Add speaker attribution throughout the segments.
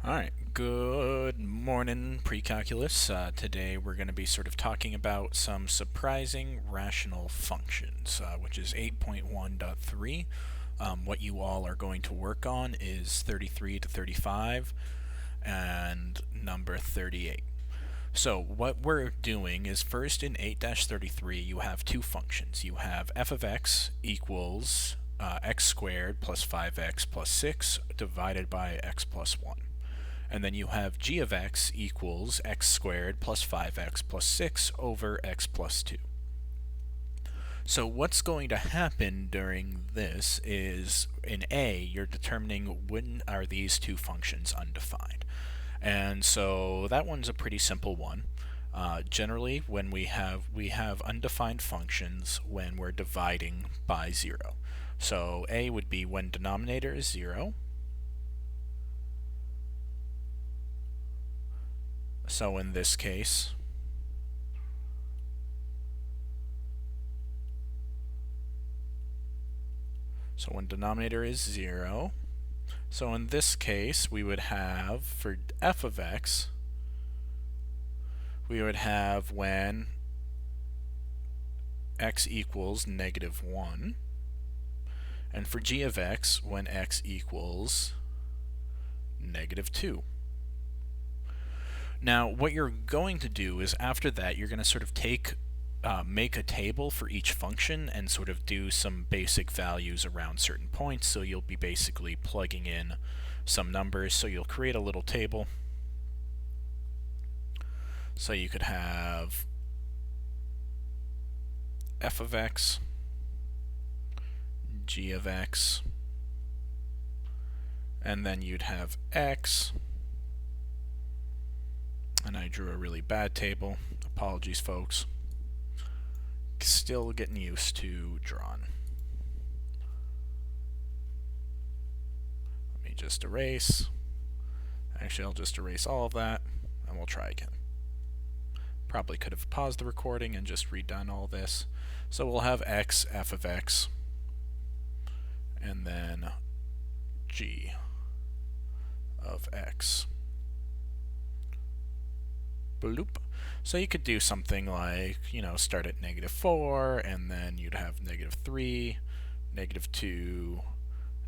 Speaker 1: Alright, good morning, Precalculus. Today we're going to be sort of talking about some surprising rational functions, which is 8.1.3. What you all are going to work on is 33 to 35 and number 38. So what we're doing is first in 8-33 you have two functions. You have f of x equals x squared plus 5x plus 6 divided by x plus 1. And then you have g of x equals x squared plus 5x plus 6 over x plus 2. So what's going to happen during this is, in A, you're determining when are these two functions undefined. And so that one's a pretty simple one. Generally, when we have undefined functions when we're dividing by 0. So A would be when denominator is 0. So in this case, when denominator is 0, so in this case we would have, for f of x, we would have when x equals -1, and for g of x when x equals -2. Now, what you're going to do is after that, you're going to sort of make a table for each function and sort of do some basic values around certain points. So you'll be basically plugging in some numbers. So you'll create a little table. So you could have f of x, g of x, and then you'd have x. And I drew a really bad table. Apologies, folks. Still getting used to drawing. Let me just erase. Actually, I'll just erase all of that, and we'll try again. Probably could have paused the recording and just redone all this. So we'll have x, f of x, and then g of x. Bloop. So you could do something like, start at -4, and then you'd have -3, -2,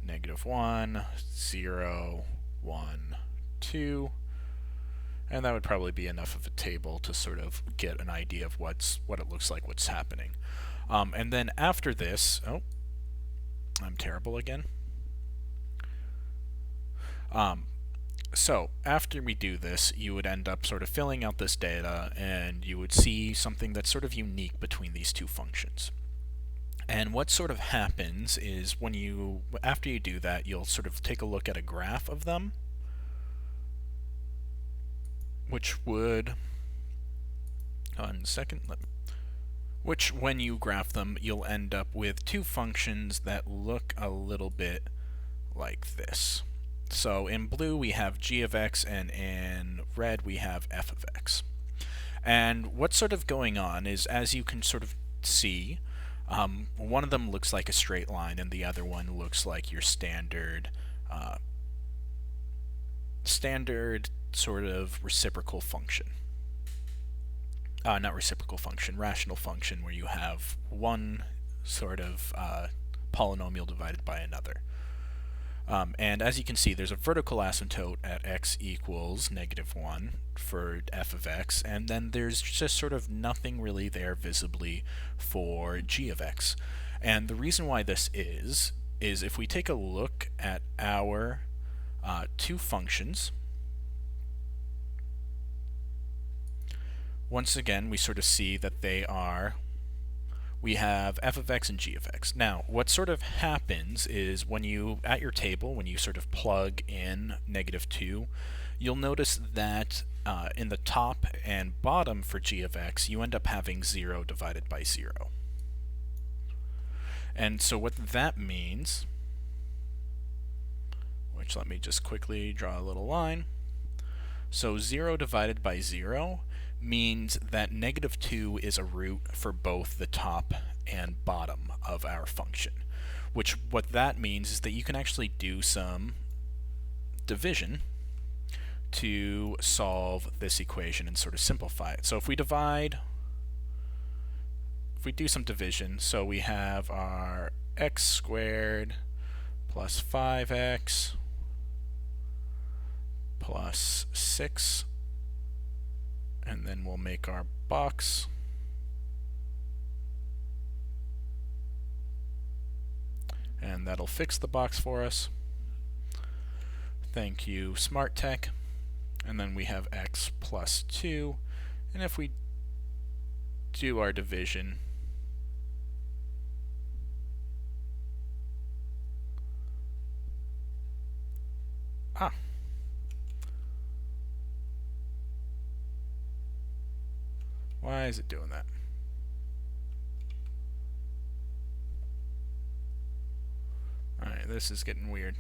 Speaker 1: -1, 0, 1, 2, and that would probably be enough of a table to sort of get an idea of what it looks like, what's happening. And then after this, I'm terrible again. So after we do this, you would end up sort of filling out this data, and you would see something that's sort of unique between these two functions. And what sort of happens is after you do that, you'll sort of take a look at a graph of them, which would, which when you graph them, you'll end up with two functions that look a little bit like this. So in blue we have g of x, and in red we have f of x. And what's sort of going on is, as you can sort of see, one of them looks like a straight line and the other one looks like your standard sort of reciprocal function. Not reciprocal function, rational function, where you have one sort of polynomial divided by another. And as you can see, there's a vertical asymptote at x equals -1 for f of x, and then there's just sort of nothing really there visibly for g of x. And the reason why this is if we take a look at our two functions, once again we sort of see that we have f of x and g of x. Now, what sort of happens is at your table, when you sort of plug in -2, you'll notice that in the top and bottom for g of x, you end up having 0 divided by 0. And so what that means, which let me just quickly draw a little line. So 0 divided by 0 means that -2 is a root for both the top and bottom of our function. What that means is that you can actually do some division to solve this equation and sort of simplify it. So if we do some division, so we have our x squared plus 5x plus 6, and then we'll make our box. And that'll fix the box for us. Thank you, Smart Tech. And then we have x plus 2. And if we do our division, why is it doing that? Alright, this is getting weird.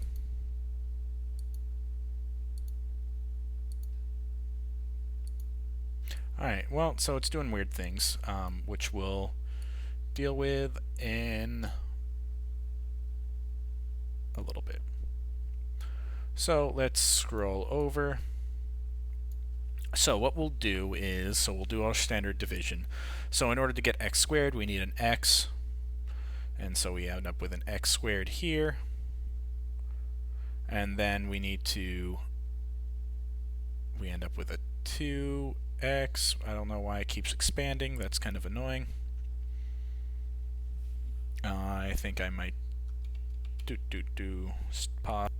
Speaker 1: Alright, well, so it's doing weird things, which we'll deal with in a little bit. So let's scroll over. So what we'll do is, we'll do our standard division. So in order to get x squared, we need an x. And so we end up with an x squared here. And then we end up with a 2x. I don't know why it keeps expanding. That's kind of annoying. I think I might pause.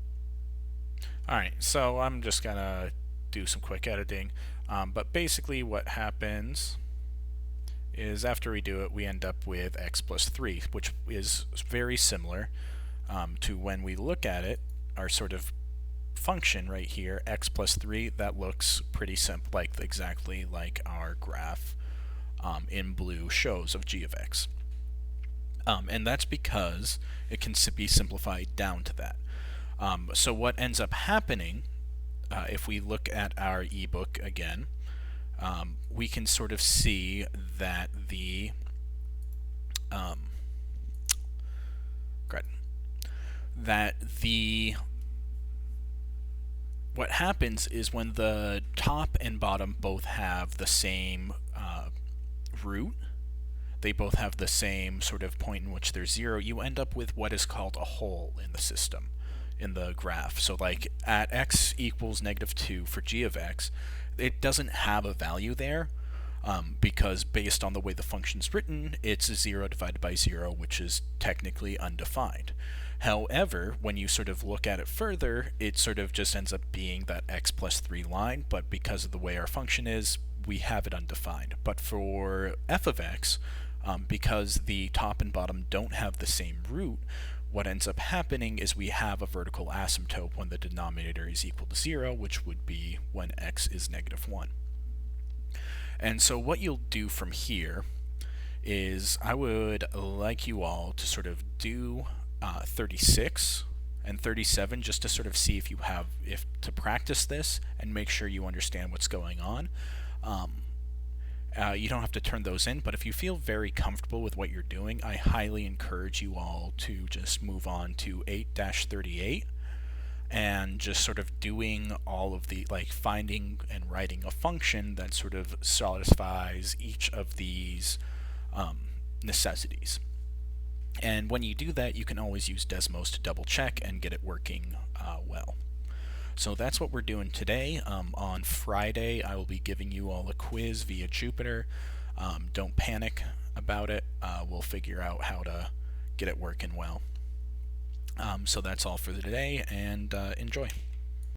Speaker 1: Alright, so I'm just gonna do some quick editing. But basically what happens is after we do it, we end up with x plus 3, which is very similar to when we look at it, our sort of function right here, x plus 3, that looks pretty simple, exactly like our graph in blue shows of g of x. And that's because it can be simplified down to that. So what ends up happening, if we look at our ebook again, we can sort of see that what happens is when the top and bottom both have the same root, they both have the same sort of point in which there's 0, you end up with what is called a hole in the system, in the graph. So like at x equals -2 for g of x, it doesn't have a value there because based on the way the function's written, it's 0 divided by 0, which is technically undefined. However, when you sort of look at it further, it sort of just ends up being that x plus 3 line, but because of the way our function is, we have it undefined. But for f of x, because the top and bottom don't have the same root, what ends up happening is we have a vertical asymptote when the denominator is equal to 0, which would be when x is -1. And so what you'll do from here is I would like you all to sort of do 36 and 37 just to sort of see if to practice this and make sure you understand what's going on. You don't have to turn those in, but if you feel very comfortable with what you're doing, I highly encourage you all to just move on to 8-38 and just sort of doing all of the, finding and writing a function that sort of satisfies each of these necessities. And when you do that, you can always use Desmos to double check and get it working well. So that's what we're doing today. On Friday, I will be giving you all a quiz via Jupyter. Don't panic about it. We'll figure out how to get it working well. So that's all for today, and enjoy.